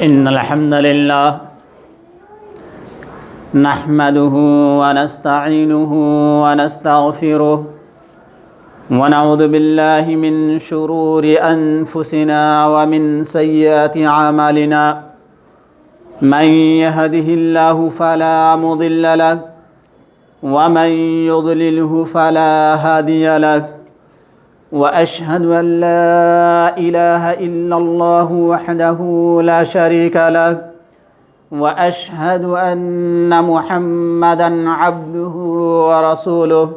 إن الحمد لله نحمده ونستعينه ونستغفره ونعوذ بالله من شرور أنفسنا ومن سيئات أعمالنا من يهده الله فلا مضل له ومن يضلله فلا هادي له وأشهد أن لا إله إلا الله وحده لا شريك له وأشهد أن محمدًا عبده ورسوله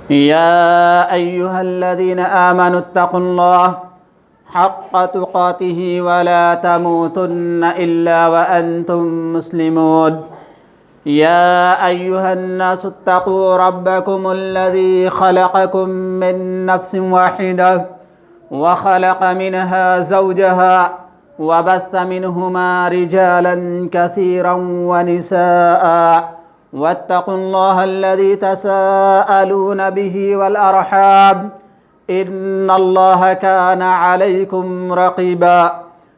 يا أيها الذين آمنوا اتقوا الله حق تقاته ولا تموتن إلا وأنتم مسلمون يا أيها الناس اتقوا ربكم الذي خلقكم من نفس واحدة وخلق منها زوجها وبث منهما رجالا كثيرا ونساء واتقوا الله الذي تساءلون به والأرحام إن الله كان عليكم رقيبا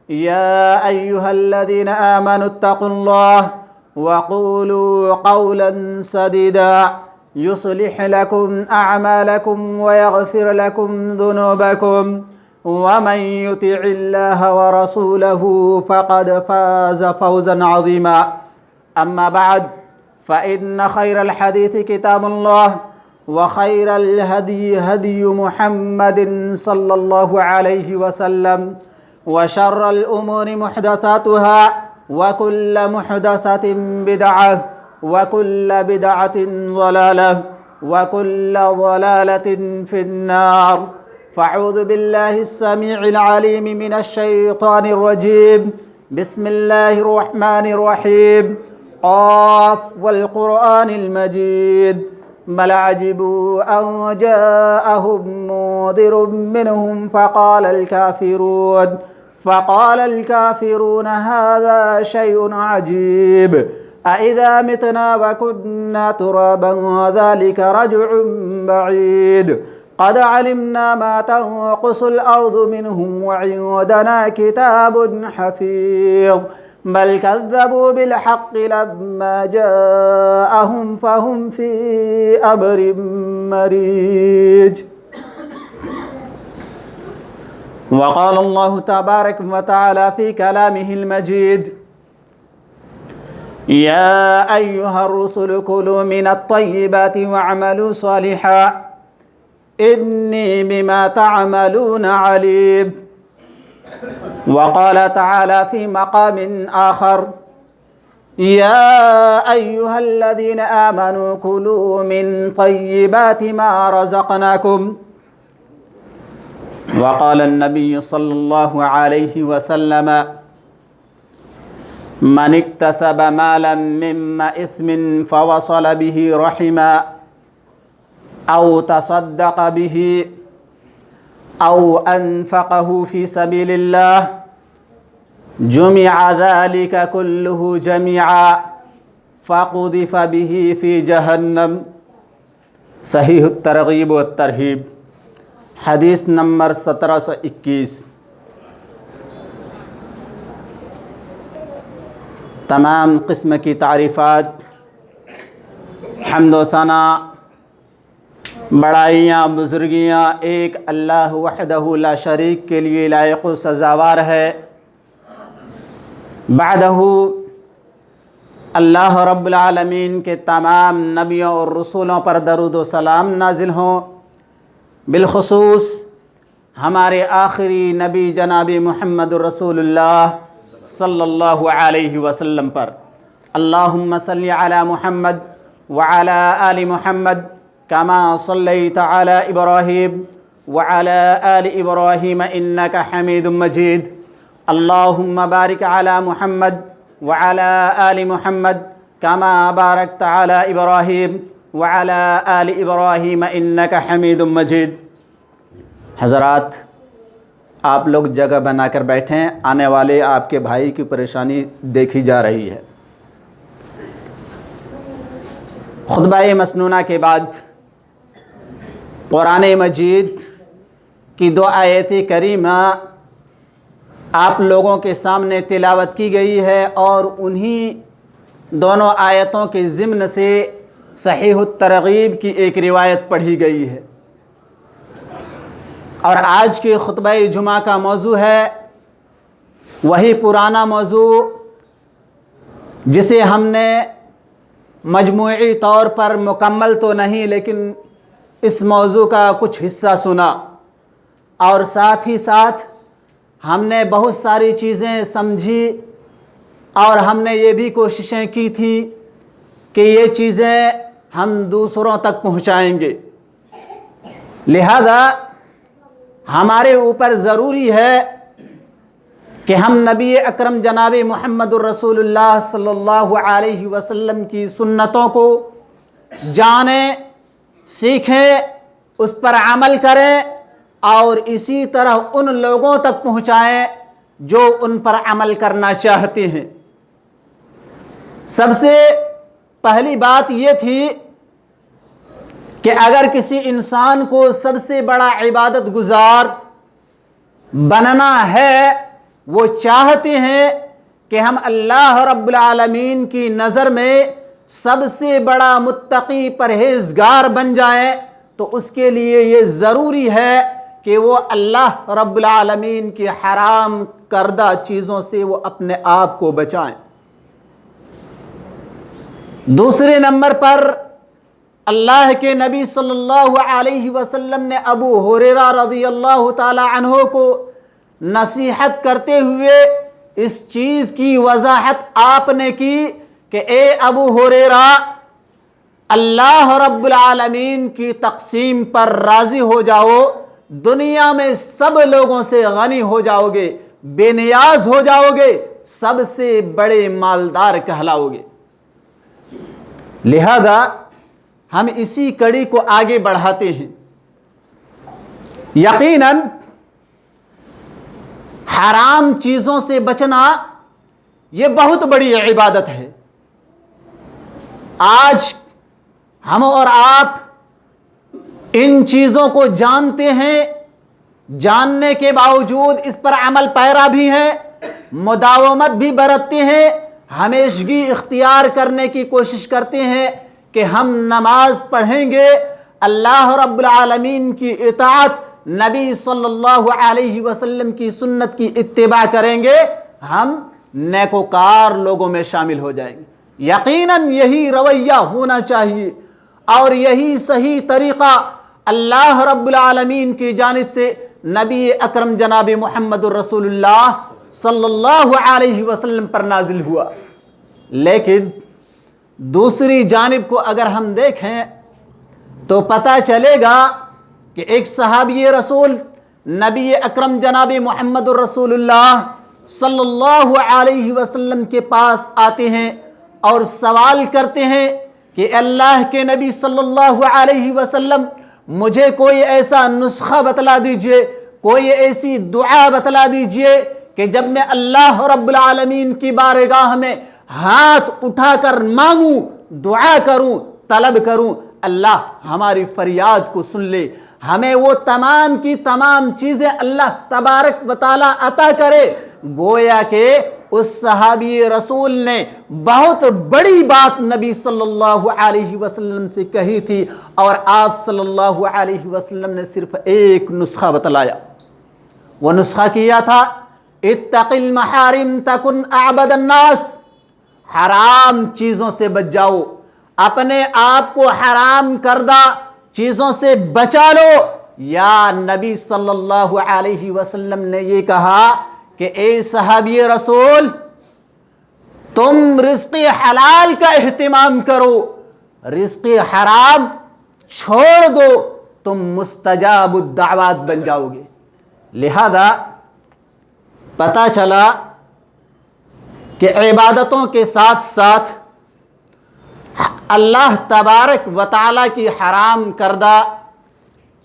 يا أيها الذين آمنوا اتقوا الله وقولوا قولا سديدا يصلح لكم أعمالكم ويغفر لكم ذنوبكم ومن يطع الله ورسوله فقد فاز فوزا عظيما أما بعد فإن خير الحديث كتاب الله وخير الهدي هدي محمد صلى الله عليه وسلم وشر الأمور محدثاتها وكل محدثة بدعة وكل بدعة ضلالة وكل ضلالة في النار فأعوذ بالله السميع العليم من الشيطان الرجيم بسم الله الرحمن الرحيم قاف والقرآن المجيد بل عجبوا أن جاءهم منذر منهم فقال الكافرون هذا شيء عجيب أإذا متنا وكنا ترابا ذلك رجع بعيد قد علمنا ما تنقص الأرض منهم وعندنا كتاب حفيظ بل كذبوا بالحق لما جاءهم فهم في أمر مريج وقال الله تبارك وتعالى في كلامه المجيد يا أيها الرسل كلوا من الطيبات واعملوا صالحا إني بما تعملون عليم وقال تعالى في مقام آخر يا أيها الذين آمنوا كلوا من طيبات ما رزقناكم وقال النبي صلى الله عليه وسلم من اكتسب مالا مما إثم فوصل به رحما أو تصدق به أو أنفقه في سبيل الله جمع ذلك كله جميعا فقذف به في جهنم صحیح الترغیب والترہیب حدیث نمبر 1721 تمام قسم کی تعریفات حمد و ثنا بڑائیاں بزرگیاں ایک اللہ وحدہ لا شریک کے لیے لائق و سزاوار ہے۔ بعدہ اللہ رب العالمین کے تمام نبیوں اور رسولوں پر درود و سلام نازل ہوں، بالخصوص ہمارے آخری نبی جناب محمد رسول اللہ صلی اللہ علیہ وسلم پر۔ اللہم صلی علی محمد وعلی آل محمد کما صلیت علی ابراہیم وعلی آل ابراہیم انک حمید مجید۔ اللہم بارک علی محمد وعلی آل محمد کما بارکت علی ابراہیم وعلی آل ابراہیم انک حمید مجید۔ حضرات، آپ لوگ جگہ بنا کر بیٹھیں، آنے والے آپ کے بھائی کی پریشانی دیکھی جا رہی ہے۔ خطبہ مسنونہ کے بعد قرآن مجید کی دو آیت کریمہ آپ لوگوں کے سامنے تلاوت کی گئی ہے اور انہی دونوں آیتوں کے ضمن سے صحیح الترغیب کی ایک روایت پڑھی گئی ہے۔ اور آج کے خطبہ جمعہ کا موضوع ہے وہی پرانا موضوع جسے ہم نے مجموعی طور پر مکمل تو نہیں لیکن اس موضوع کا کچھ حصہ سنا، اور ساتھ ہی ساتھ ہم نے بہت ساری چیزیں سمجھی اور ہم نے یہ بھی کوششیں کی تھی کہ یہ چیزیں ہم دوسروں تک پہنچائیں گے۔ لہذا ہمارے اوپر ضروری ہے کہ ہم نبی اکرم جناب محمد الرسول اللہ صلی اللہ علیہ وسلم کی سنتوں کو جانیں، سیکھیں، اس پر عمل کریں اور اسی طرح ان لوگوں تک پہنچائیں جو ان پر عمل کرنا چاہتے ہیں۔ سب سے پہلی بات یہ تھی کہ اگر کسی انسان کو سب سے بڑا عبادت گزار بننا ہے، وہ چاہتے ہیں کہ ہم اللہ رب العالمین کی نظر میں سب سے بڑا متقی پرہیزگار بن جائیں، تو اس کے لیے یہ ضروری ہے کہ وہ اللہ رب العالمین کی حرام کردہ چیزوں سے وہ اپنے آپ کو بچائیں۔ دوسرے نمبر پر اللہ کے نبی صلی اللہ علیہ وسلم نے ابو ہریرہ رضی اللہ تعالی عنہ کو نصیحت کرتے ہوئے اس چیز کی وضاحت آپ نے کی کہ اے ابو ہریرہ، اللہ رب العالمین کی تقسیم پر راضی ہو جاؤ، دنیا میں سب لوگوں سے غنی ہو جاؤ گے، بے نیاز ہو جاؤ گے، سب سے بڑے مالدار کہلاؤ گے۔ لہذا ہم اسی کڑی کو آگے بڑھاتے ہیں۔ یقیناً حرام چیزوں سے بچنا یہ بہت بڑی عبادت ہے۔ آج ہم اور آپ ان چیزوں کو جانتے ہیں، جاننے کے باوجود اس پر عمل پیرا بھی ہیں، مداومت بھی برتتے ہیں، ہمیشگی اختیار کرنے کی کوشش کرتے ہیں کہ ہم نماز پڑھیں گے، اللہ رب العالمین کی اطاعت، نبی صلی اللہ علیہ وسلم کی سنت کی اتباع کریں گے، ہم نیکوکار لوگوں میں شامل ہو جائیں گے۔ یقیناً یہی رویہ ہونا چاہیے اور یہی صحیح طریقہ اللہ رب العالمین کی جانب سے نبی اکرم جناب محمد الرسول اللہ صلی اللہ علیہ وسلم پر نازل ہوا۔ لیکن دوسری جانب کو اگر ہم دیکھیں تو پتہ چلے گا کہ ایک صحابی رسول نبی اکرم جناب محمد الرسول اللہ صلی اللہ علیہ وسلم کے پاس آتے ہیں اور سوال کرتے ہیں کہ اللہ کے نبی صلی اللہ علیہ وسلم، مجھے کوئی ایسا نسخہ بتلا دیجئے، کوئی ایسی دعا بتلا دیجئے کہ جب میں اللہ رب العالمین کی بارگاہ میں ہاتھ اٹھا کر مانگوں، دعا کروں، طلب کروں، اللہ ہماری فریاد کو سن لے، ہمیں وہ تمام کی تمام چیزیں اللہ تبارک و تعالی عطا کرے۔ گویا کہ اس صحابی رسول نے بہت بڑی بات نبی صلی اللہ علیہ وسلم سے کہی تھی اور آپ صلی اللہ علیہ وسلم نے صرف ایک نسخہ بتلایا۔ وہ نسخہ کیا تھا، اتق المحارم تکن اعبد الناس، حرام چیزوں سے بچ جاؤ، اپنے آپ کو حرام کردہ چیزوں سے بچا لو۔ یا نبی صلی اللہ علیہ وسلم نے یہ کہا کہ اے صحابی رسول، تم رزق حلال کا اہتمام کرو، رزق حرام چھوڑ دو، تم مستجاب الدعوات بن جاؤ گے۔ لہذا پتہ چلا کہ عبادتوں کے ساتھ ساتھ اللہ تبارک و تعالیٰ کی حرام کردہ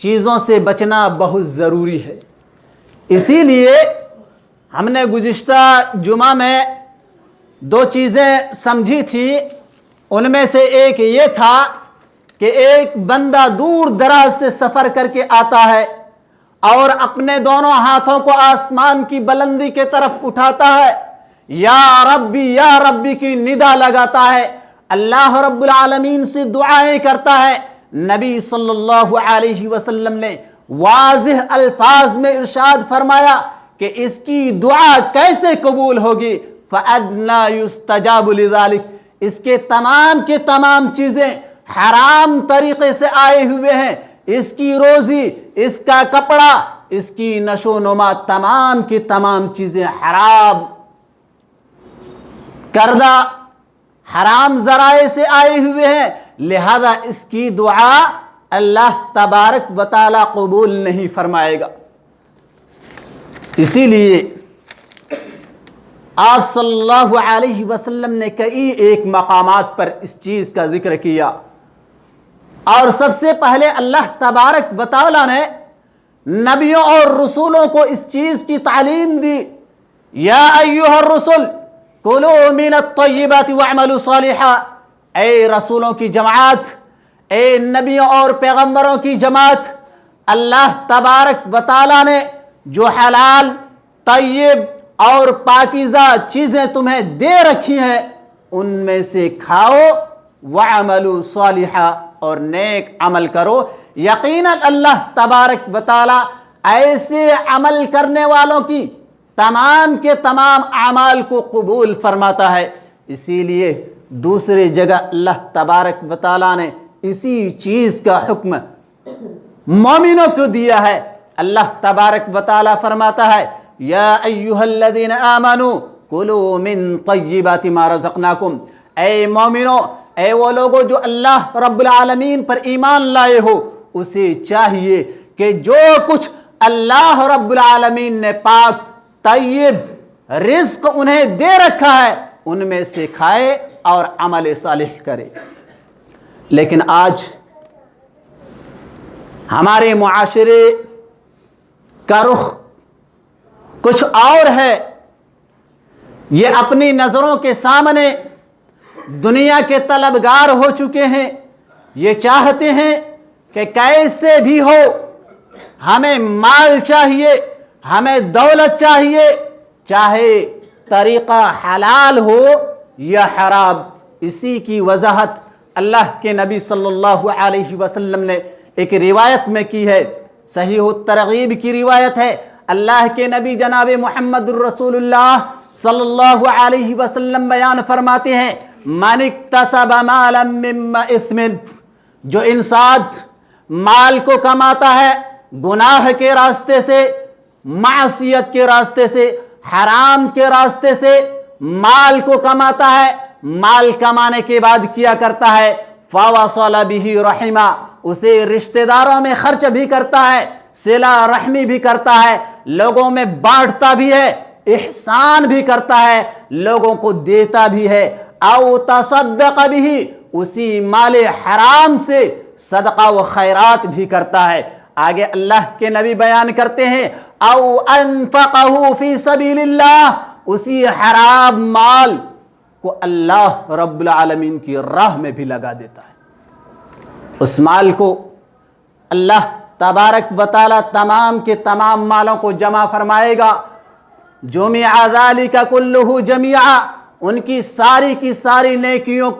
چیزوں سے بچنا بہت ضروری ہے۔ اسی لیے ہم نے گزشتہ جمعہ میں دو چیزیں سمجھی تھی، ان میں سے ایک یہ تھا کہ ایک بندہ دور دراز سے سفر کر کے آتا ہے اور اپنے دونوں ہاتھوں کو آسمان کی بلندی کے طرف اٹھاتا ہے، یا ربی کی ندا لگاتا ہے، اللہ رب العالمین سے دعائیں کرتا ہے، نبی صلی اللہ علیہ وسلم نے واضح الفاظ میں ارشاد فرمایا کہ اس کی دعا کیسے قبول ہوگی؟ فَأَدْنَا يُسْتَجَابُ لِذَلِكَ، اس کے تمام چیزیں حرام طریقے سے آئے ہوئے ہیں، اس کی روزی، اس کا کپڑا، اس کی نشو و نما، تمام کی تمام چیزیں حرام کردہ، حرام ذرائع سے آئے ہوئے ہیں، لہذا اس کی دعا اللہ تبارک و تعالی قبول نہیں فرمائے گا۔ اسی لیے آپ صلی اللہ علیہ وسلم نے کئی ایک مقامات پر اس چیز کا ذکر کیا، اور سب سے پہلے اللہ تبارک و تعالی نے نبیوں اور رسولوں کو اس چیز کی تعلیم دی، یا ایھا الرسل کلوا من الطیبات واعملوا صالحا، اے رسولوں کی جماعت، اے نبیوں اور پیغمبروں کی جماعت، اللہ تبارک و تعالی نے جو حلال، طیب اور پاکیزہ چیزیں تمہیں دے رکھی ہیں ان میں سے کھاؤ، وَعَمَلُوا صَالِحًا، اور نیک عمل کرو، یقیناً اللہ تبارک و تعالی ایسے عمل کرنے والوں کی تمام کے تمام اعمال کو قبول فرماتا ہے۔ اسی لیے دوسری جگہ اللہ تبارک و تعالی نے اسی چیز کا حکم مومنوں کو دیا ہے۔ اللہ تبارک و تعالی فرماتا ہے، یا ایھا الذین آمنوا کلوا من طیبات ما رزقناکم، اے مومنو، اے وہ لوگوں جو اللہ رب العالمین پر ایمان لائے ہو، اسے چاہیے کہ جو کچھ اللہ رب العالمین نے پاک طیب رزق انہیں دے رکھا ہے ان میں سے کھائے اور عمل صالح کرے۔ لیکن آج ہمارے معاشرے کا رخ کچھ اور ہے، یہ اپنی نظروں کے سامنے دنیا کے طلبگار ہو چکے ہیں، یہ چاہتے ہیں کہ کیسے بھی ہو ہمیں مال چاہیے، ہمیں دولت چاہیے، چاہے طریقہ حلال ہو یا حرام۔ اسی کی وضاحت اللہ کے نبی صلی اللہ علیہ وسلم نے ایک روایت میں کی ہے، صحیح الترغیب کی روایت ہے۔ اللہ کے نبی جناب محمد الرسول اللہ صلی اللہ علیہ وسلم بیان فرماتے ہیں، من اکتسب مالا مما اثم، جو انسان مال کو کماتا ہے گناہ کے راستے سے، معصیت کے راستے سے، حرام کے راستے سے مال کو کماتا ہے، مال کمانے کے بعد کیا کرتا ہے، فَوَصَلَ بِهِ رَحِمًا، اسے رشتہ داروں میں خرچ بھی کرتا ہے، صلہ رحمی بھی کرتا ہے، لوگوں میں بانٹتا بھی ہے، احسان بھی کرتا ہے، لوگوں کو دیتا بھی ہے، او تصدق به، اسی مال حرام سے صدقہ و خیرات بھی کرتا ہے۔ آگے اللہ کے نبی بیان کرتے ہیں، او انفقہ فی سبیل اللہ، اسی حرام مال کو اللہ رب العالمین کی راہ میں بھی لگا دیتا ہے۔ اس مال کو اللہ تبارک و تعالی تمام کے تمام مالوں کو جمع فرمائے گا، جمع ذالک کلہ جمیعا، ان کی ساری نیکیوں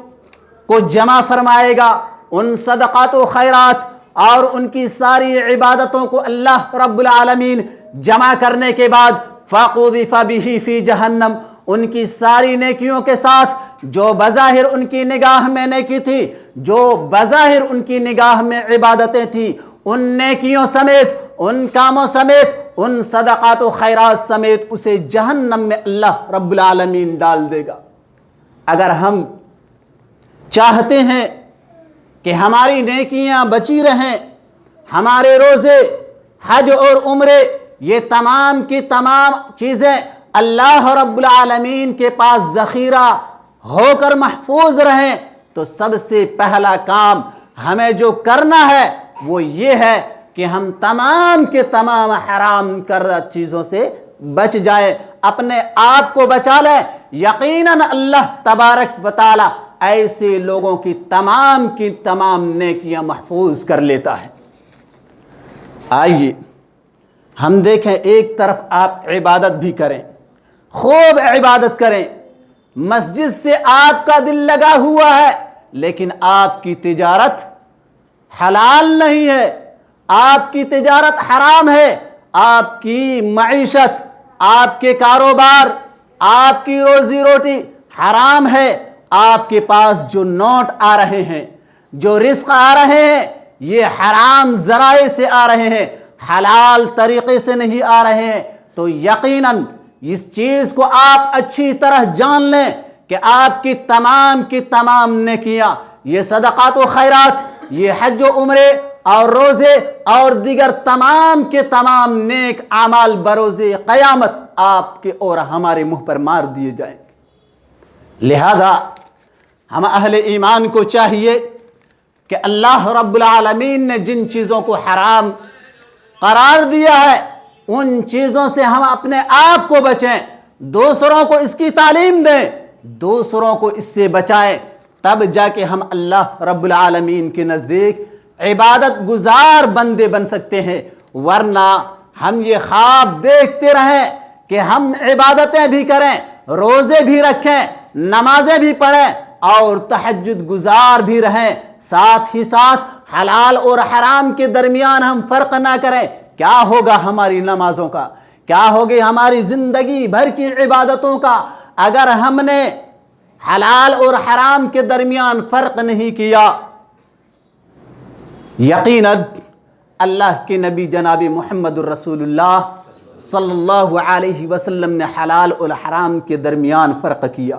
کو جمع فرمائے گا، ان صدقات و خیرات اور ان کی ساری عبادتوں کو اللہ رب العالمین جمع کرنے کے بعد فَقُذِفَ بِهِ فِي جہنم، ان کی ساری نیکیوں کے ساتھ جو بظاہر ان کی نگاہ میں نیکی تھی، جو بظاہر ان کی نگاہ میں عبادتیں تھی، ان نیکیوں سمیت، ان کاموں سمیت، ان صدقات و خیرات سمیت اسے جہنم میں اللہ رب العالمین ڈال دے گا۔ اگر ہم چاہتے ہیں کہ ہماری نیکیاں بچی رہیں، ہمارے روزے، حج اور عمرے، یہ تمام کی تمام چیزیں اللہ رب العالمین کے پاس ذخیرہ ہو کر محفوظ رہیں، تو سب سے پہلا کام ہمیں جو کرنا ہے وہ یہ ہے کہ ہم تمام کے تمام حرام کردہ چیزوں سے بچ جائیں، اپنے آپ کو بچا لیں۔ یقیناً اللہ تبارک و تعالی ایسے لوگوں کی تمام نیکیاں محفوظ کر لیتا ہے۔ آئیے ہم دیکھیں ایک طرف آپ عبادت بھی کریں، خوب عبادت کریں، مسجد سے آپ کا دل لگا ہوا ہے، لیکن آپ کی تجارت حلال نہیں ہے، آپ کی تجارت حرام ہے، آپ کی معیشت، آپ کے کاروبار، آپ کی روزی روٹی حرام ہے، آپ کے پاس جو نوٹ آ رہے ہیں، جو رزق آ رہے ہیں، یہ حرام ذرائع سے آ رہے ہیں، حلال طریقے سے نہیں آ رہے ہیں، تو یقیناً اس چیز کو آپ اچھی طرح جان لیں کہ آپ کی تمام نیکیاں، یہ صدقات و خیرات، یہ حج و عمرے اور روزے اور دیگر تمام کے تمام نیک اعمال بروز قیامت آپ کے اور ہمارے منہ پر مار دیے جائیں گے۔ لہذا ہم اہل ایمان کو چاہیے کہ اللہ رب العالمین نے جن چیزوں کو حرام قرار دیا ہے ان چیزوں سے ہم اپنے آپ کو بچیں، دوسروں کو اس کی تعلیم دیں، دوسروں کو اس سے بچائیں، تب جا کے ہم اللہ رب العالمین کے نزدیک عبادت گزار بندے بن سکتے ہیں، ورنہ ہم یہ خواب دیکھتے رہیں کہ ہم عبادتیں بھی کریں، روزے بھی رکھیں، نمازیں بھی پڑھیں اور تہجد گزار بھی رہیں، ساتھ ہی ساتھ حلال اور حرام کے درمیان ہم فرق نہ کریں، کیا ہوگا ہماری نمازوں کا، کیا ہوگی ہماری زندگی بھر کی عبادتوں کا اگر ہم نے حلال اور حرام کے درمیان فرق نہیں کیا؟ یقیناً اللہ کے نبی جناب محمد الرسول اللہ صلی اللہ علیہ وسلم نے حلال اور حرام کے درمیان فرق کیا۔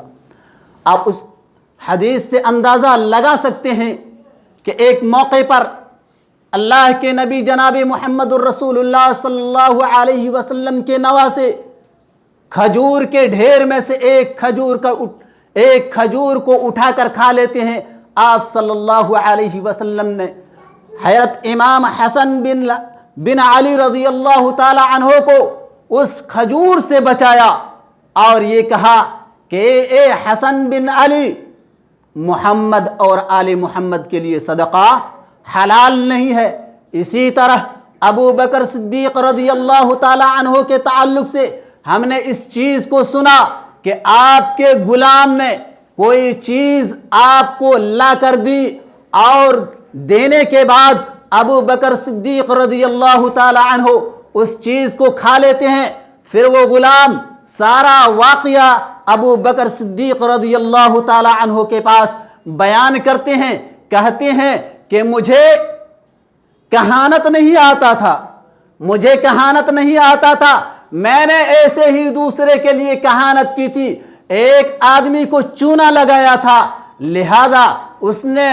آپ اس حدیث سے اندازہ لگا سکتے ہیں کہ ایک موقع پر اللہ کے نبی جناب محمد الرسول اللہ صلی اللہ علیہ وسلم کے نواسے کھجور کے ڈھیر میں سے ایک کھجور کو اٹھا کر کھا لیتے ہیں۔ آپ صلی اللہ علیہ وسلم نے حضرت امام حسن بن علی رضی اللہ تعالی عنہ کو اس کھجور سے بچایا اور یہ کہا کہ اے حسن بن علی، محمد اور آل محمد کے لیے صدقہ حلال نہیں ہے۔ اسی طرح ابو بکر صدیق رضی اللہ تعالی عنہ کے تعلق سے ہم نے اس چیز کو سنا کہ آپ کے غلام نے کوئی چیز آپ کو لا کر دی اور دینے کے بعد ابو بکر صدیق رضی اللہ تعالی عنہ اس چیز کو کھا لیتے ہیں، پھر وہ غلام سارا واقعہ ابو بکر صدیق رضی اللہ تعالی عنہ کے پاس بیان کرتے ہیں، کہتے ہیں کہ مجھے کہانت نہیں آتا تھا، مجھے کہانت نہیں آتا تھا، میں نے ایسے ہی دوسرے کے لیے کہانت کی تھی، ایک آدمی کو چونا لگایا تھا، لہذا اس نے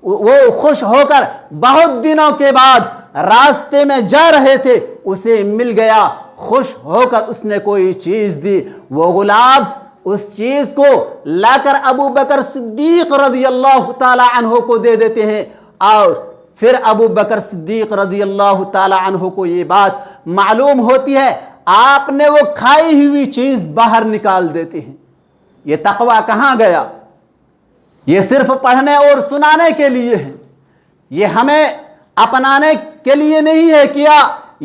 وہ خوش ہو کر بہت دنوں کے بعد راستے میں جا رہے تھے، اسے مل گیا، خوش ہو کر اس نے کوئی چیز دی، وہ غلام اس چیز کو لا کر ابو بکر صدیق رضی اللہ تعالی عنہ کو دے دیتے ہیں، اور پھر ابو بکر صدیق رضی اللہ تعالی عنہ کو یہ بات معلوم ہوتی ہے، آپ نے وہ کھائی ہوئی چیز باہر نکال دیتے ہیں۔ یہ تقویٰ کہاں گیا؟ یہ صرف پڑھنے اور سنانے کے لیے ہے، یہ ہمیں اپنانے کے لیے نہیں ہے کیا،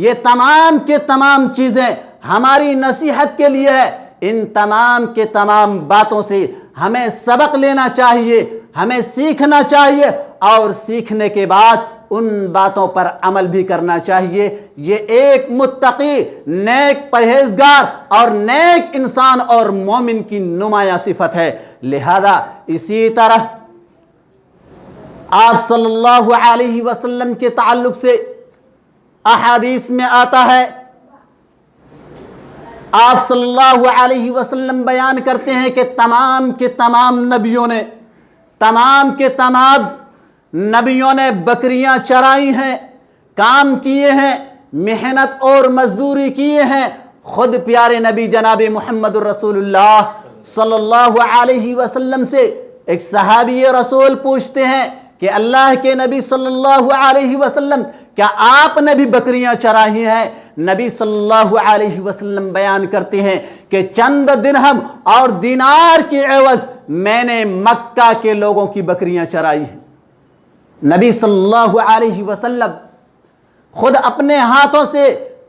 یہ تمام کے تمام چیزیں ہماری نصیحت کے لیے ہے۔ ان تمام کے تمام باتوں سے ہمیں سبق لینا چاہیے، ہمیں سیکھنا چاہیے، اور سیکھنے کے بعد ان باتوں پر عمل بھی کرنا چاہیے۔ یہ ایک متقی، نیک پرہیزگار اور نیک انسان اور مومن کی نمایاں صفت ہے۔ لہذا اسی طرح آپ صلی اللہ علیہ وسلم کے تعلق سے احادیث میں آتا ہے، آپ صلی اللہ علیہ وسلم بیان کرتے ہیں کہ تمام کے تمام نبیوں نے بکریاں چرائی ہیں، کام کیے ہیں، محنت اور مزدوری کیے ہیں۔ خود پیارے نبی جناب محمد الرسول اللہ صلی اللہ علیہ وسلم سے ایک صحابی رسول پوچھتے ہیں کہ اللہ کے نبی صلی اللہ علیہ وسلم، کیا آپ نے بھی بکریاں چرائی ہیں؟ نبی صلی اللہ علیہ وسلم بیان کرتے ہیں کہ چند درہم اور دینار کے عوض میں نے مکہ کے لوگوں کی بکریاں چرائی ہیں۔ نبی صلی اللہ علیہ وسلم خود اپنے ہاتھوں سے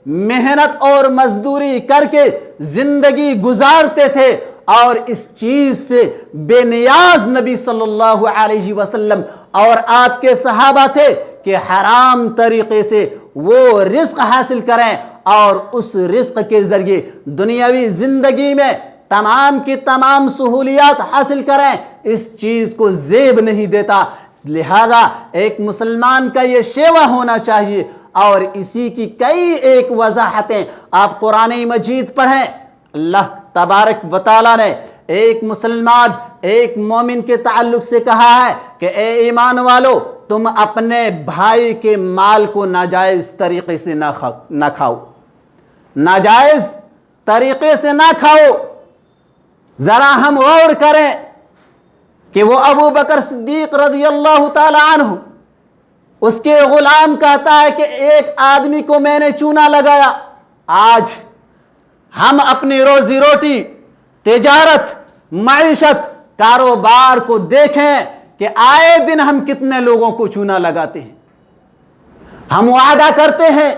محنت اور مزدوری کر کے زندگی گزارتے تھے، اور اس چیز سے بے نیاز نبی صلی اللہ علیہ وسلم اور آپ کے صحابہ تھے کہ حرام طریقے سے وہ رزق حاصل کریں اور اس رزق کے ذریعے دنیاوی زندگی میں تمام کی تمام سہولیات حاصل کریں۔ اس چیز کو زیب نہیں دیتا، لہذا ایک مسلمان کا یہ شیوہ ہونا چاہیے، اور اسی کی کئی ایک وضاحتیں آپ قرآن مجید پڑھیں۔ اللہ تبارک و تعالیٰ نے ایک مسلمان، ایک مومن کے تعلق سے کہا ہے کہ اے ایمان والو، تم اپنے بھائی کے مال کو ناجائز طریقے سے نہ کھاؤ، ناجائز طریقے سے نہ کھاؤ۔ ذرا ہم غور کریں کہ وہ ابو بکر صدیق رضی اللہ تعالی عنہ، اس کے غلام کہتا ہے کہ ایک آدمی کو میں نے چونا لگایا۔ آج ہم اپنی روزی روٹی، تجارت، معیشت، کاروبار کو دیکھیں کہ آئے دن ہم کتنے لوگوں کو چونا لگاتے ہیں۔ ہم وعدہ کرتے ہیں،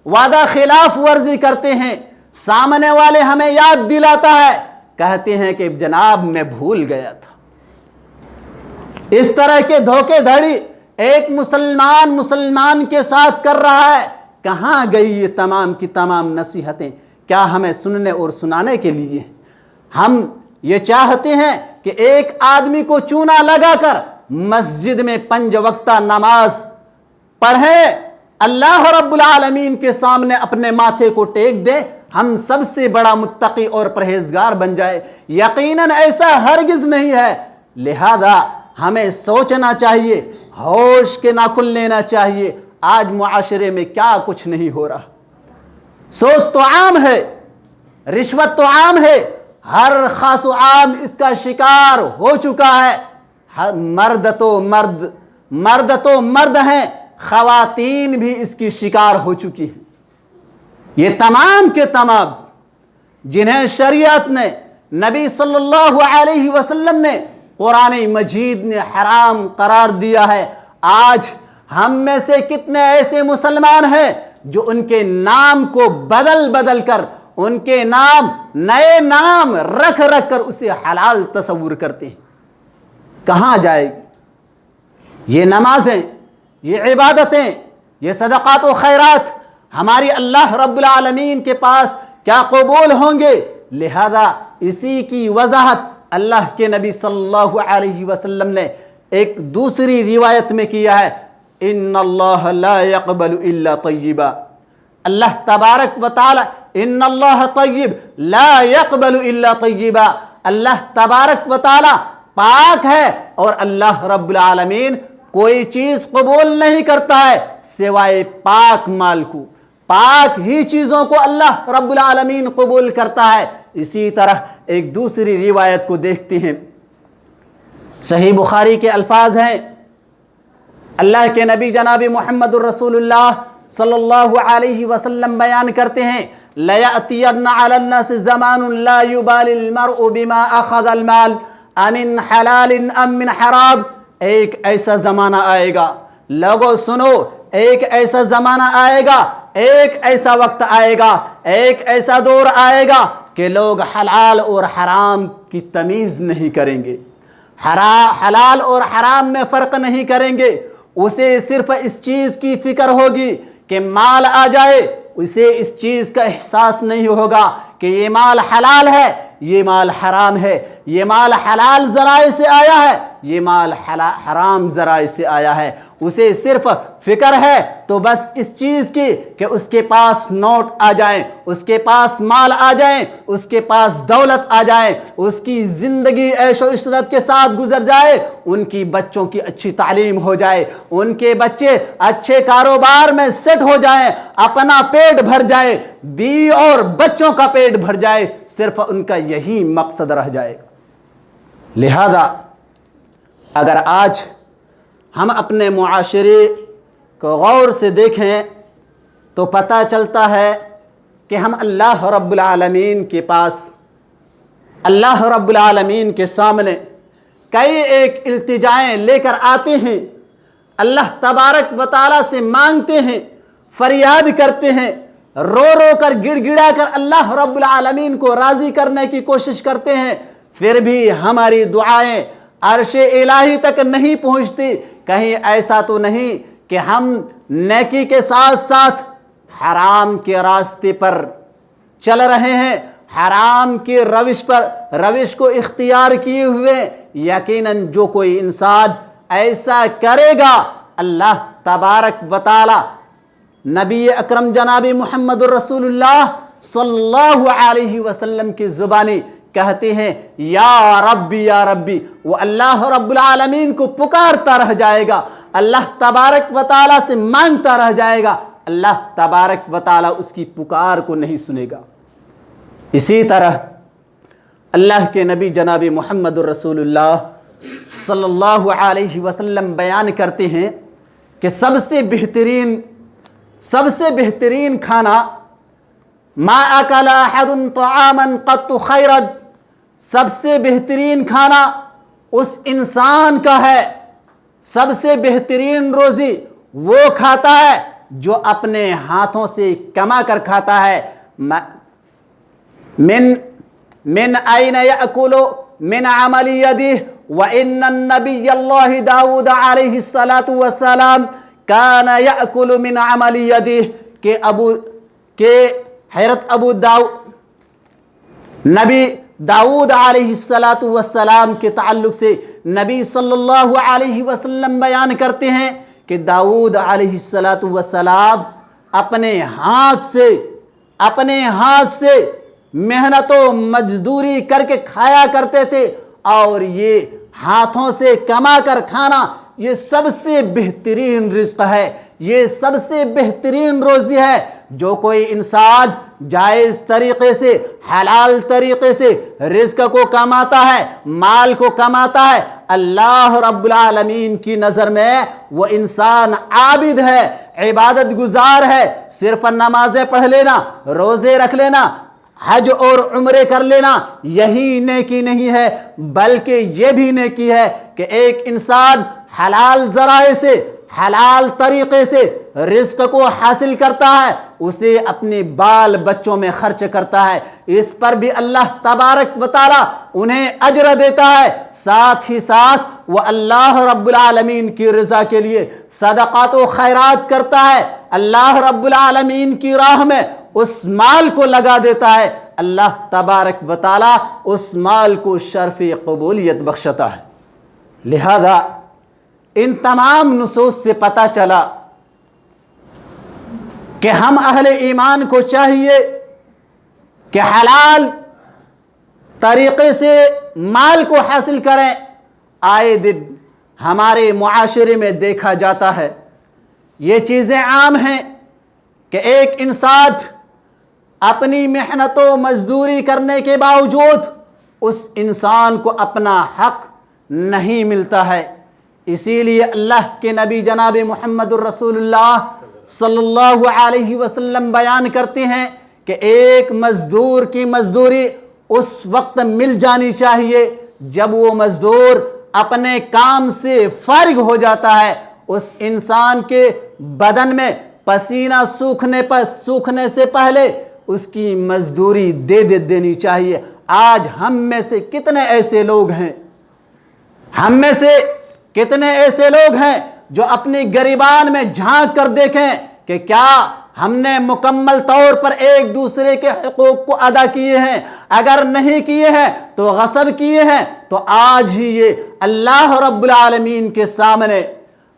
وعدہ خلاف ورزی کرتے ہیں، سامنے والے ہمیں یاد دلاتا ہے، کہتے ہیں کہ جناب میں بھول گیا تھا۔ اس طرح کے دھوکے دھڑی ایک مسلمان کے ساتھ کر رہا ہے۔ کہاں گئی یہ تمام کی تمام نصیحتیں؟ کیا ہمیں سننے اور سنانے کے لیے؟ ہم یہ چاہتے ہیں کہ ایک آدمی کو چونا لگا کر مسجد میں 5 وقتہ نماز پڑھیں، اللہ رب العالمین کے سامنے اپنے ماتھے کو ٹیک دے، ہم سب سے بڑا متقی اور پرہیزگار بن جائے۔ یقیناً ایسا ہرگز نہیں ہے۔ لہذا ہمیں سوچنا چاہیے، ہوش کے ناخن لینا چاہیے۔ آج معاشرے میں کیا کچھ نہیں ہو رہا۔ سود تو عام ہے، رشوت تو عام ہے، ہر خاص و عام اس کا شکار ہو چکا ہے۔ مرد تو مرد ہیں، خواتین بھی اس کی شکار ہو چکی ہیں۔ یہ تمام کے تمام جنہیں شریعت نے، نبی صلی اللہ علیہ وسلم نے، قرآن مجید نے حرام قرار دیا ہے، آج ہم میں سے کتنے ایسے مسلمان ہیں جو ان کے نام کو بدل کر، ان کے نام نئے نام رکھ کر اسے حلال تصور کرتے ہیں۔ کہاں جائے گی یہ نمازیں، یہ عبادتیں، یہ صدقات و خیرات ہماری اللہ رب العالمین کے پاس کیا قبول ہوں گے؟ لہذا اسی کی وضاحت اللہ کے نبی صلی اللہ علیہ وسلم نے ایک دوسری روایت میں کیا ہے، ان اللہ لا يقبل الا طیبا۔ اللہ تبارک و تعالی ان اللہ طیب لا يقبل الا طیبا، اللہ تبارک و تعالی پاک ہے اور اللہ رب العالمین کوئی چیز قبول نہیں کرتا ہے سوائے پاک مال کو۔ پاک ہی چیزوں کو اللہ رب العالمین قبول کرتا ہے۔ اسی طرح ایک دوسری روایت کو دیکھتے ہیں، صحیح بخاری کے الفاظ ہیں، اللہ کے نبی جناب محمد الرسول اللہ صلی اللہ علیہ وسلم بیان کرتے ہیں، لَيَأْتِيَنَّ عَلَى النَّاسِ زَمَانٌ لَا يُبَالِ الْمَرْءُ بِمَا أَخَذَ الْمَالِ أَمِنْ حَلَالٍ أَم مِّنْ حَرَامٍ۔ ایک ایسا زمانہ آئے گا، لوگو سنو، ایک ایسا زمانہ آئے گا، ایک ایسا وقت آئے گا، ایک ایسا دور آئے گا کہ لوگ حلال اور حرام کی تمیز نہیں کریں گے، حلال اور حرام میں فرق نہیں کریں گے۔ اسے صرف اس چیز کی فکر ہوگی کہ مال آ جائے، اسے اس چیز کا احساس نہیں ہوگا کہ یہ مال حلال ہے، یہ مال حرام ہے، یہ مال حلال ذرائع سے آیا ہے، یہ مال حرام ذرائع سے آیا ہے۔ اسے صرف فکر ہے تو بس اس چیز کی کہ اس کے پاس نوٹ آ جائیں، اس کے پاس مال آ جائیں، اس کے پاس دولت آ جائے، اس کی زندگی عیش و عشرت کے ساتھ گزر جائے، ان کی بچوں کی اچھی تعلیم ہو جائے، ان کے بچے اچھے کاروبار میں سیٹ ہو جائیں، اپنا پیٹ بھر جائے، بیوی اور بچوں کا پیٹ بھر جائے، صرف ان کا یہی مقصد رہ جائے گا۔ لہذا اگر آج ہم اپنے معاشرے کو غور سے دیکھیں تو پتہ چلتا ہے کہ ہم اللہ رب العالمین کے پاس، اللہ رب العالمین کے سامنے کئی ایک التجائیں لے کر آتے ہیں، اللہ تبارک و تعالیٰ سے مانگتے ہیں، فریاد کرتے ہیں، رو رو کر گڑ گڑا کر اللہ رب العالمین کو راضی کرنے کی کوشش کرتے ہیں، پھر بھی ہماری دعائیں عرش الہی تک نہیں پہنچتی، کہیں ایسا تو نہیں کہ ہم نیکی کے ساتھ ساتھ حرام کے راستے پر چل رہے ہیں، حرام کی روش کو اختیار کیے ہوئے؟ یقیناً جو کوئی انسان ایسا کرے گا، اللہ تبارک و تعالی نبی اکرم جناب محمد الرسول اللہ صلی اللہ علیہ وسلم کی زبانی کہتے ہیں یا ربی یا ربی، وہ اللہ رب العالمین کو پکارتا رہ جائے گا، اللہ تبارک و تعالی سے مانگتا رہ جائے گا، اللہ تبارک و تعالی اس کی پکار کو نہیں سنے گا۔ اسی طرح اللہ کے نبی جناب محمد الرسول اللہ صلی اللہ علیہ وسلم بیان کرتے ہیں کہ سب سے بہترین کھانا ما اکل احد طعاما قط خیرا، سب سے بہترین کھانا اس انسان کا ہے، سب سے بہترین روزی وہ کھاتا ہے جو اپنے ہاتھوں سے کما کر کھاتا ہے۔ من أين يأكل من عمل يده وإن النبي الله داود عليه الصلاة والسلام كان يأكل من عمل يده کہ حضرت ابو نبی داود علیہ السلام کے تعلق سے نبی صلی اللہ علیہ وسلم بیان کرتے ہیں کہ داود علیہ السلام اپنے ہاتھ سے محنت و مزدوری کر کے کھایا کرتے تھے، اور یہ ہاتھوں سے کما کر کھانا یہ سب سے بہترین رزق ہے، یہ سب سے بہترین روزی ہے۔ جو کوئی انسان جائز طریقے سے، حلال طریقے سے رزق کو کماتا ہے، مال کو کماتا ہے، اللہ رب العالمین کی نظر میں وہ انسان عابد ہے، عبادت گزار ہے۔ صرف نمازیں پڑھ لینا، روزے رکھ لینا، حج اور عمرے کر لینا یہی نیکی نہیں ہے، بلکہ یہ بھی نیکی ہے کہ ایک انسان حلال ذرائع سے، حلال طریقے سے رزق کو حاصل کرتا ہے، اسے اپنے بال بچوں میں خرچ کرتا ہے، اس پر بھی اللہ تبارک و تعالی انہیں اجر دیتا ہے، ساتھ ہی ساتھ وہ اللہ رب العالمین کی رضا کے لیے صدقات و خیرات کرتا ہے، اللہ رب العالمین کی راہ میں اس مال کو لگا دیتا ہے، اللہ تبارک و تعالی اس مال کو شرف قبولیت بخشتا ہے۔ لہذا ان تمام نصوص سے پتہ چلا کہ ہم اہل ایمان کو چاہیے کہ حلال طریقے سے مال کو حاصل کریں۔ آئے دن ہمارے معاشرے میں دیکھا جاتا ہے، یہ چیزیں عام ہیں کہ ایک انسان اپنی محنت و مزدوری کرنے کے باوجود اس انسان کو اپنا حق نہیں ملتا ہے۔ اسی لیے اللہ کے نبی جناب محمد الرسول اللہ صلی اللہ علیہ وسلم بیان کرتے ہیں کہ ایک مزدور کی مزدوری اس وقت مل جانی چاہیے جب وہ مزدور اپنے کام سے فارغ ہو جاتا ہے، اس انسان کے بدن میں پسینہ سوکھنے سے پہلے اس کی مزدوری دینی چاہیے۔ آج ہم میں سے کتنے ایسے لوگ ہیں جو اپنی گریبان میں جھانک کر دیکھیں کہ کیا ہم نے مکمل طور پر ایک دوسرے کے حقوق کو ادا کیے ہیں؟ اگر نہیں کیے ہیں تو غصب کیے ہیں، تو آج ہی یہ اللہ رب العالمین کے سامنے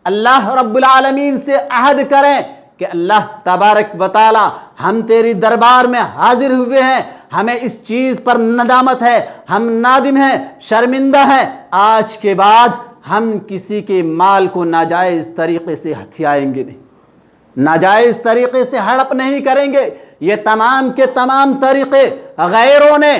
اللہ رب العالمین سے عہد کریں کہ اللہ تبارک و تعالی ہم تیری دربار میں حاضر ہوئے ہیں، ہمیں اس چیز پر ندامت ہے، ہم نادم ہیں، شرمندہ ہیں، آج کے بعد ہم کسی کے مال کو ناجائز طریقے سے ہتھیائیں گے نہیں، ناجائز طریقے سے ہڑپ نہیں کریں گے۔ یہ تمام کے تمام طریقے غیروں نے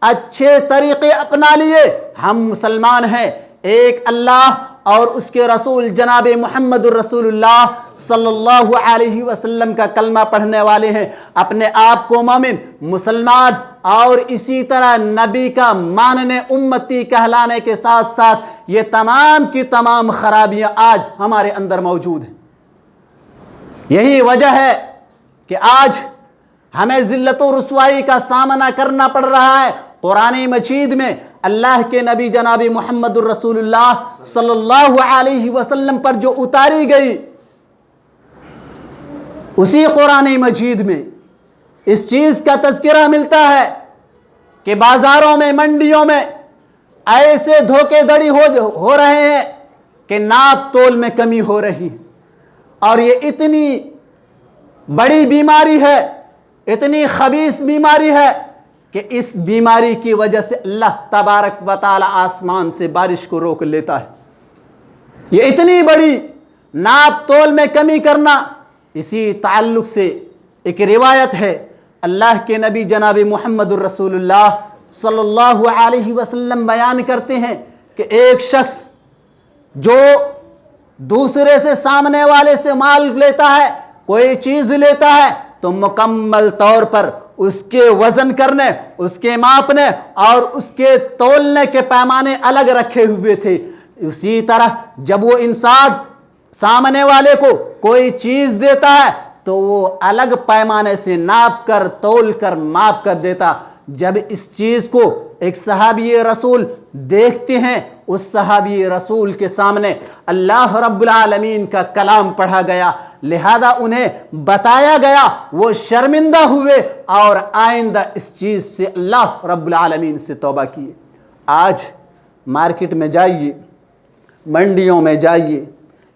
اچھے طریقے اپنا لیے، ہم مسلمان ہیں، ایک اللہ اور اس کے رسول جناب محمد الرسول اللہ صلی اللہ علیہ وسلم کا کلمہ پڑھنے والے ہیں، اپنے آپ کو مومن، مسلمان اور اسی طرح نبی کا ماننے امتی کہلانے کے ساتھ ساتھ یہ تمام کی تمام خرابیاں آج ہمارے اندر موجود ہیں۔ یہی وجہ ہے کہ آج ہمیں ذلت و رسوائی کا سامنا کرنا پڑ رہا ہے، قرآن مجید میں اللہ کے نبی جناب محمد الرسول اللہ صلی اللہ علیہ وسلم پر جو اتاری گئی، اسی قرآن مجید میں اس چیز کا تذکرہ ملتا ہے کہ بازاروں میں، منڈیوں میں ایسے دھوکے دھڑی ہو رہے ہیں کہ ناپ تول میں کمی ہو رہی ہے، اور یہ اتنی بڑی بیماری ہے، اتنی خبیث بیماری ہے کہ اس بیماری کی وجہ سے اللہ تبارک و تعالی آسمان سے بارش کو روک لیتا ہے۔ یہ اتنی بڑی ناپ تول میں کمی کرنا، اسی تعلق سے ایک روایت ہے، اللہ کے نبی جناب محمد الرسول اللہ صلی اللہ علیہ وسلم بیان کرتے ہیں کہ ایک شخص جو دوسرے سے، سامنے والے سے مال لیتا ہے، کوئی چیز لیتا ہے، تو مکمل طور پر اس کے وزن کرنے، اس کے ماپنے اور اس کے تولنے کے پیمانے الگ رکھے ہوئے تھے۔ اسی طرح جب وہ انسان سامنے والے کو کوئی چیز دیتا ہے تو وہ الگ پیمانے سے ناپ کر، تول کر، ماپ کر دیتا۔ جب اس چیز کو ایک صحابی رسول دیکھتے ہیں، اس صحابی رسول کے سامنے اللہ رب العالمین کا کلام پڑھا گیا، لہذا انہیں بتایا گیا، وہ شرمندہ ہوئے اور آئندہ اس چیز سے اللہ رب العالمین سے توبہ کیے۔ آج مارکیٹ میں جائیے، منڈیوں میں جائیے،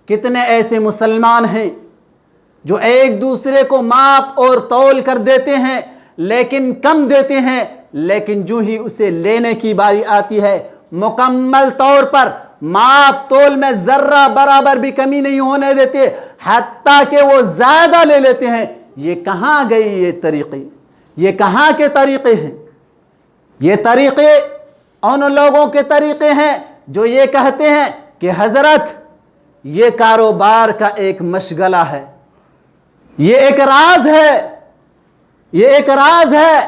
کتنے ایسے مسلمان ہیں جو ایک دوسرے کو ماپ اور تول کر دیتے ہیں، لیکن کم دیتے ہیں، لیکن جو ہی اسے لینے کی باری آتی ہے مکمل طور پر ماپ تول میں ذرہ برابر بھی کمی نہیں ہونے دیتے، حتیٰ کہ وہ زیادہ لے لیتے ہیں۔ یہ کہاں گئی یہ طریقے؟ یہ کہاں کے طریقے ہیں؟ یہ طریقے ان لوگوں کے طریقے ہیں جو یہ کہتے ہیں کہ حضرت یہ کاروبار کا ایک مشغلہ ہے، یہ ایک راز ہے، یہ ایک راز ہے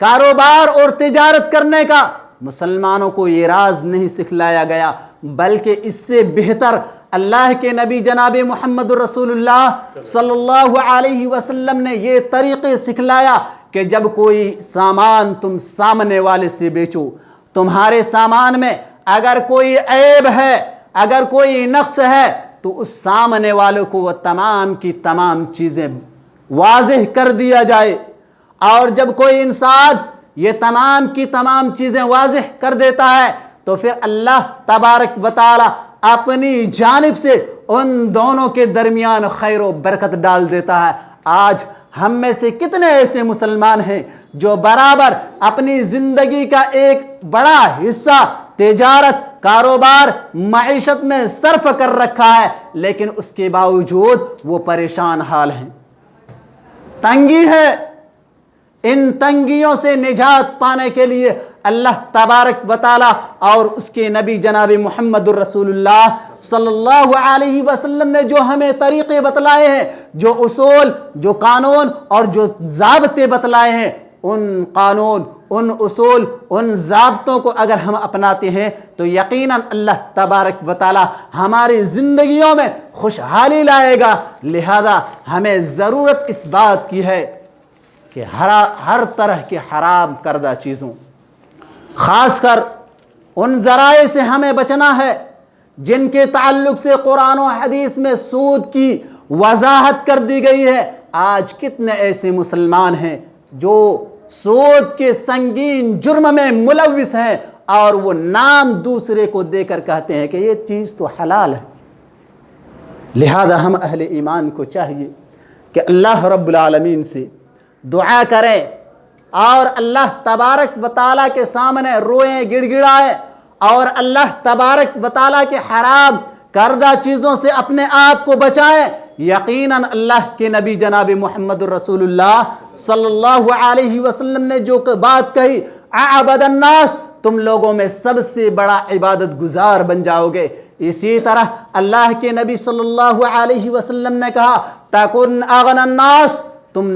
کاروبار اور تجارت کرنے کا۔ مسلمانوں کو یہ راز نہیں سکھلایا گیا، بلکہ اس سے بہتر اللہ کے نبی جناب محمد الرسول اللہ صلی اللہ علیہ وسلم نے یہ طریقے سکھلایا کہ جب کوئی سامان تم سامنے والے سے بیچو، تمہارے سامان میں اگر کوئی عیب ہے، اگر کوئی نقص ہے، تو اس سامنے والوں کو وہ تمام کی تمام چیزیں واضح کر دیا جائے۔ اور جب کوئی انسان یہ تمام کی تمام چیزیں واضح کر دیتا ہے تو پھر اللہ تبارک و تعالی اپنی جانب سے ان دونوں کے درمیان خیر و برکت ڈال دیتا ہے۔ آج ہم میں سے کتنے ایسے مسلمان ہیں جو برابر اپنی زندگی کا ایک بڑا حصہ تجارت، کاروبار، معیشت میں صرف کر رکھا ہے، لیکن اس کے باوجود وہ پریشان حال ہیں، تنگی ہے۔ ان تنگیوں سے نجات پانے کے لیے اللہ تبارک و تعالی اور اس کے نبی جناب محمد الرسول اللہ صلی اللہ علیہ وسلم نے جو ہمیں طریقے بتلائے ہیں، جو اصول، جو قانون اور جو ضابطے بتلائے ہیں، ان قانون، ان اصول، ان ضابطوں کو اگر ہم اپناتے ہیں تو یقیناً اللہ تبارک و تعالی ہماری زندگیوں میں خوشحالی لائے گا۔ لہذا ہمیں ضرورت اس بات کی ہے کہ ہر طرح کے حرام کردہ چیزوں، خاص کر ان ذرائع سے ہمیں بچنا ہے جن کے تعلق سے قرآن و حدیث میں سود کی وضاحت کر دی گئی ہے۔ آج کتنے ایسے مسلمان ہیں جو سود کے سنگین جرم میں ملوث ہیں اور وہ نام دوسرے کو دے کر کہتے ہیں کہ یہ چیز تو حلال ہے۔ لہذا ہم اہل ایمان کو چاہیے کہ اللہ رب العالمین سے دعا کریں اور اللہ تبارک و تعالیٰ کے سامنے روئیں، گڑ گڑائیں اور اللہ تبارک و تعالیٰ کے حرام کردہ چیزوں سے اپنے آپ کو بچائیں۔ یقیناً اللہ کے نبی جناب محمد الرسول اللہ صلی اللہ علیہ وسلم نے جو بات کہی، اعبد الناس، تم لوگوں میں سب سے بڑا عبادت گزار بن جاؤ گے۔ اسی طرح اللہ کے نبی صلی اللہ علیہ وسلم نے کہا، تکن اغنى الناس، تم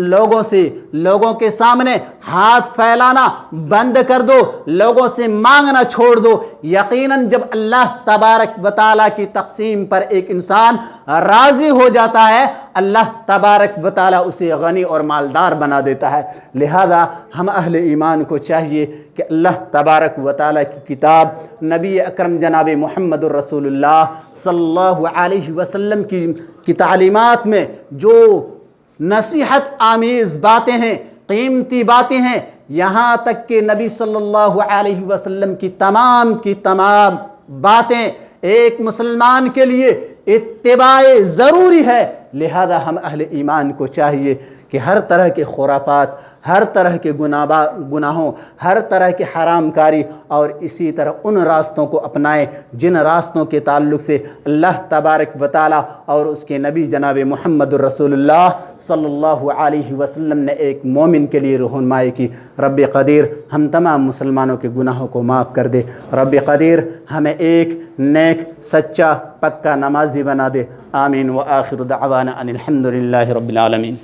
لوگوں کے سامنے ہاتھ پھیلانا بند کر دو، لوگوں سے مانگنا چھوڑ دو۔ یقیناً جب اللہ تبارک و تعالیٰ کی تقسیم پر ایک انسان راضی ہو جاتا ہے، اللہ تبارک و تعالیٰ اسے غنی اور مالدار بنا دیتا ہے۔ لہذا ہم اہل ایمان کو چاہیے کہ اللہ تبارک و تعالیٰ کی کتاب، نبی اکرم جناب محمد الرسول اللہ صلی اللہ علیہ وسلم کی تعلیمات میں جو نصیحت آمیز باتیں ہیں، قیمتی باتیں ہیں، یہاں تک کہ نبی صلی اللہ علیہ وسلم کی تمام باتیں ایک مسلمان کے لیے اتباع ضروری ہے۔ لہذا ہم اہل ایمان کو چاہیے کہ ہر طرح کے خرافات، ہر طرح کے گناہوں، ہر طرح کے حرام کاری اور اسی طرح ان راستوں کو اپنائیں جن راستوں کے تعلق سے اللہ تبارک و تعالیٰ اور اس کے نبی جناب محمد الرسول اللہ صلی اللہ علیہ وسلم نے ایک مومن کے لیے رہنمائی کی۔ رب قدیر ہم تمام مسلمانوں کے گناہوں کو معاف کر دے۔ رب قدیر ہمیں ایک نیک، سچا، پکا نمازی بنا دے۔ آمین۔ وآخر دعوانا ان الحمد للہ رب العالمین۔